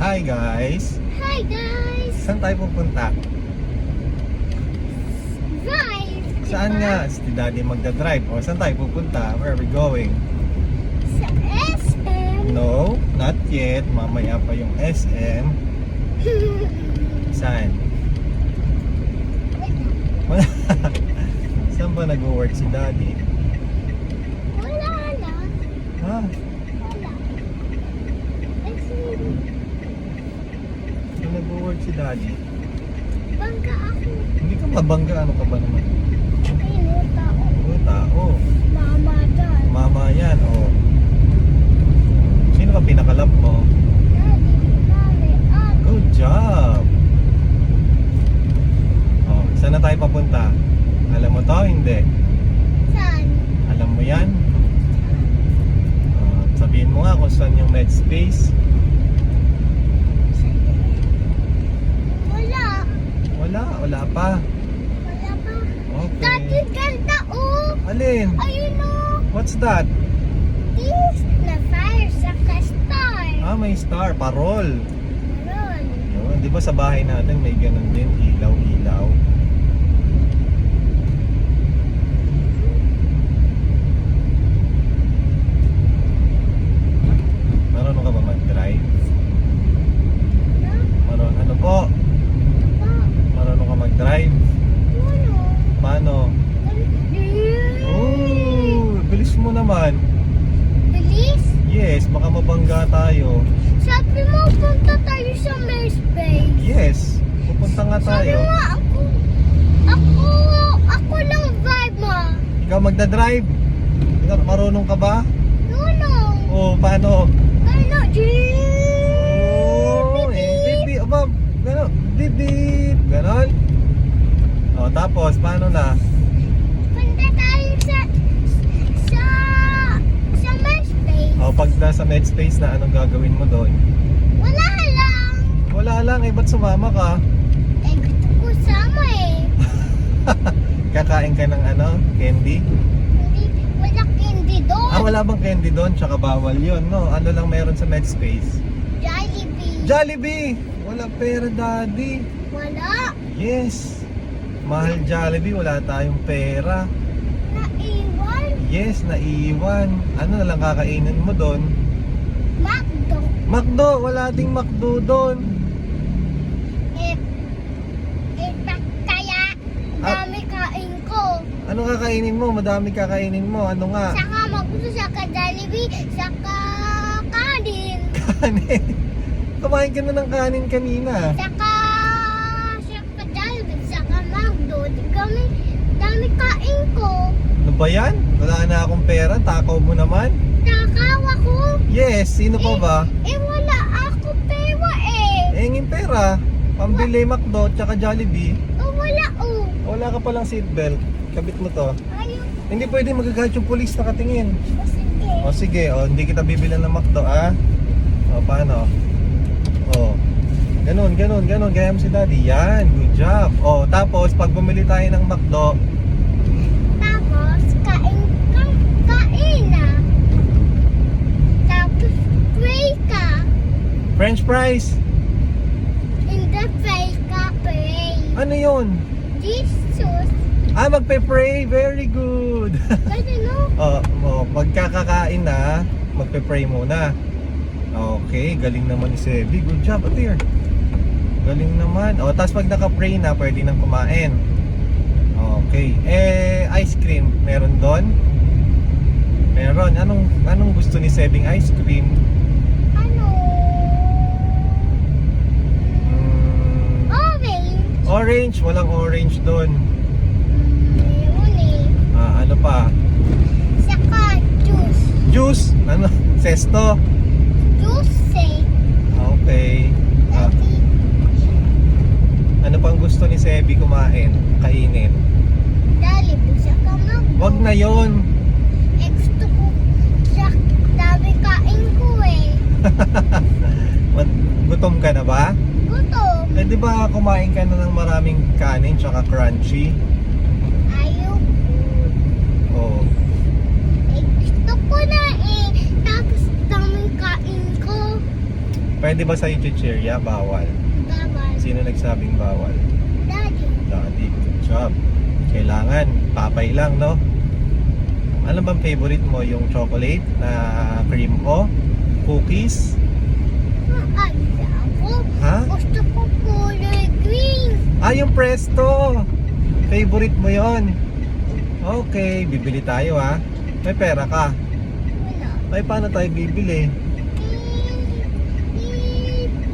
Hi guys! Hi guys! Saan tayo pupunta? Drive! Saan diba? nga? Si Daddy magdadrive. O saan tayo pupunta? Where are we going? Sa SM! No, not yet. Mamaya pa yung SM. Saan? Saan ba nag-work si Daddy? Wala na. Ha? Wala. Actually, Saan nag-work si Daddy? bangga ako. Hindi ka mabangga. Ano ka ba naman? Ayun, tao. O, tao. Mama dyan. Mama yan. O. Sino ka pinakalap mo? Daddy, mami, Good job! Oh, saan na tayo papunta? Alam mo to? Hindi. Saan? Alam mo yan? Sabihin mo nga kung saan yung med space. Wala. Wala pa. Wala pa. Daddy, Okay. ganda oh. Alin? Ayun oh. What's that? This na fire sa star. May star. Parol. Meron. Yun, di ba sa bahay natin may ganun din. Ilaw-ilaw. Marunong ka ba mag-drive? Ano po? Marunong ka mag-drive? Ano? Paano? Oh, bilis mo naman. Bilis? Yes, baka mabangga tayo. Sabi mo, punta tayo sa MySpace. Yes, pupunta nga Sabi tayo. mo, ako lang vibe mo. Ikaw magdadrive? Ikaw, marunong ka ba? Nuno. O, paano? Ano, Oh, beep, beep. Aba, gano'n. Beep, beep. Ganon. O, tapos, paano na? Punta tayo sa MySpace. O, pag nasa MedSpace na, anong gagawin mo doon? Wala lang. Wala lang, ba't sumama ka? Gusto ko sama Kakain ka ng candy? Hindi, wala candy doon. Wala bang candy doon? Tsaka bawal yun, no? Ano lang meron sa MedSpace? Jollibee. Jollibee! Wala pera, Daddy. Wala. Yes. Mahal Jollibee, wala tayong pera. Naiwan. Yes, naiwan. Ano na lang kakainin mo doon? McDo. McDo, wala ding McDo doon. Kaya dami kain ko. Ano kakainin mo? Madami kakainin mo. Ano nga? Saka maggusto saka Jollibee, saka kanin. Kanin. Kumain ka na ng kanin kanina. Saka Jollibee, saka McDo. Dami kain ko. Ano ba yan? Wala na akong pera. Takaw mo naman. Nakawa ko. Yes, sino pa ba? Wala ako pera Hingin pera. Pambili McDo tsaka Jollibee. Wala Wala ka palang seatbelt. Kabit mo to. Ayaw. Hindi pwede magagalit yung police nakatingin. Sige. O sige, hindi kita bibilan ng McDo, O paano? O. Ganun. Gaya mo si Daddy. Yan, good job. O, tapos pag bumili tayo ng McDo, Tapos, kain na. Tapos, pray ka. French fries. In the pray ka, pray. Ano yun? Jesus. Magpe-pray. Very good. Pwede no? Pagkakakain na, magpe-pray muna. Okay, galing naman ni Sebi. Good job, Atir. Galing naman. Tapos pag naka-pray na, pwede nang kumain. Okay. Ice cream, meron doon? Meron. Anong gusto ni Sebing ice cream? Ano? Orange. Orange, walang orange doon. Yun Ano pa? Saka juice. Juice? Ano? Sesto? Juice Okay. Ano pang gusto ni Sebi kainin? Jollibee, saka McDo. Wag na yon. Gusto ko dami kain ko Gutom ka na ba? Gutom. Di ba kumain ka na ng maraming kanin tsaka crunchy? Ayaw. Oo. Gusto ko na Tapos daming kain ko. Pwede ba sa chichirya? Bawal. Bawal. Sino nagsabing bawal? Daddy. Daddy, good job. Kailangan, papay lang, no? Ano bang favorite mo? Yung chocolate na cream o? Cookies? Ay, ako. Ha? Gusto ko kulay green. Ah, yung Presto! Favorite mo yon. Okay, bibili tayo ha. May pera ka. Wala. Ay, paano tayo bibili?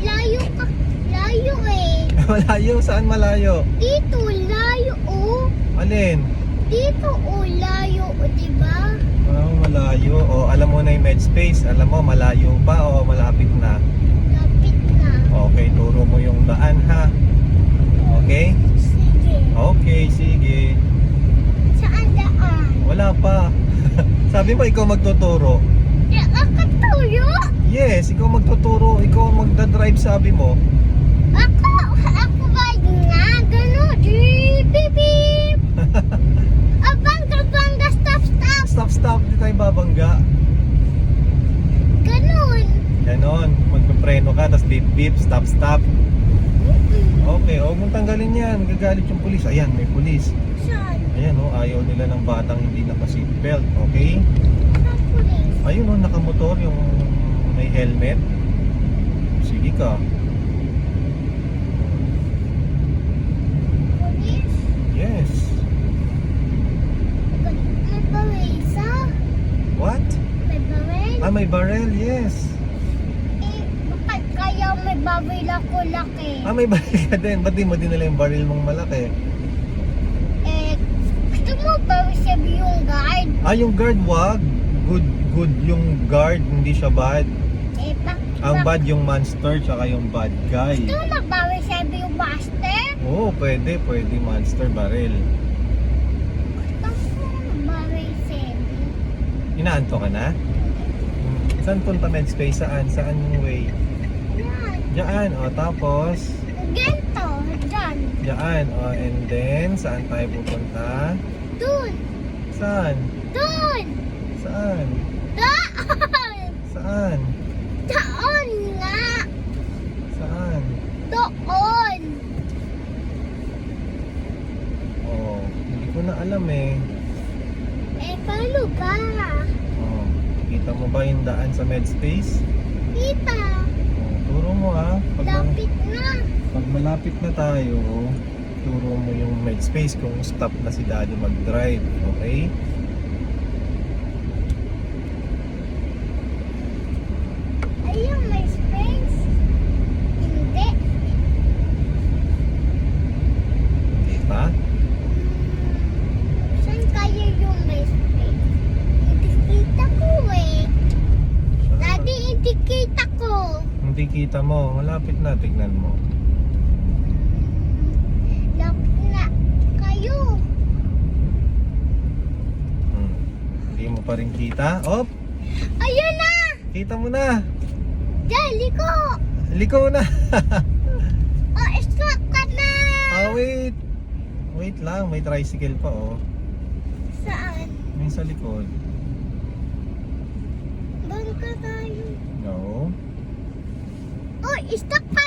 Layo ka. Layo eh. Malayo? Saan malayo? Dito, layo oh. Alin? Dito oh, layo oh, diba? Oh, malayo. O, alam mo na yung Medspace. Alam mo, malayo pa o malapit na. Lapit na. Okay, turo mo yung daan ha. Okay? Sige. Okay, sige. Saan daan? Wala pa. Sabi mo, ikaw magtuturo. Ya, akatuyo? Yes, ikaw magtuturo. Ikaw ang magdadrive, sabi mo. Ako ba nga? Gano'n? Beep, beep, beep. Bangga, stop, stop. Stop, stop. Hindi tayo babangga. Gano'n. Ganon. Magpapreno ka, tapos beep, beep, stop, stop. Okay, huwag mong tanggalin yan. Gagalit yung pulis. Ayan, may pulis. Saan? Ayan, oh, ayaw nila ng batang hindi naka-seatbelt. Okay? Saan pulis? Ayun, oh, nakamotor yung may helmet. Sige ka. Pulis? Yes. May bawisa? What? May bawel? Ah, may barrel. Yes. Bakit kaya may bawil ako laki? Ah, may barrel ka din. Ba't di mo dinala yung barrel mong malaki? Gusto mo bawil siya yung guard? Ah, yung guard, wag. Good yung guard. Hindi siya bad. Ang bad yung monster tsaka yung bad guy. Gusto mo bawil siya yung master? Oo, pwede monster barrel. Gusto mo bawil siya? Inaanto ka na? Saan punta Medspace? Saan yung way? Yan. Diyan, o tapos Ganto. Diyan. diyan, o and then saan tayo pupunta? Dun. Saan? Dun. Saan? Doon. Saan? Doon nga. Saan? Doon. Oh, hindi ko na alam eh. Paano ba? Oh, kita mo ba yung daan sa Medspace? Kita. Oh, turo mo ha. Lapit na. Pag malapit na tayo, turo mo yung Medspace kung stop na si Daddy mag-drive. Okay? Ayun, may space. Hindi. Ha? Saan kaya yung may space? Hindi kita ko eh. Daddy, hindi kita ko. Hindi kita mo. Malapit na. Tignan mo. Lapit na kayo. Hindi mo pa rin kita. Oh, Ayun na! kita mo na. Diyan, liko! Liko na. Oh, stop ka na! Wait. Wait lang. May tricycle pa oh. Saan? May sa likod. Bangka tayo. No. Oh, stop ka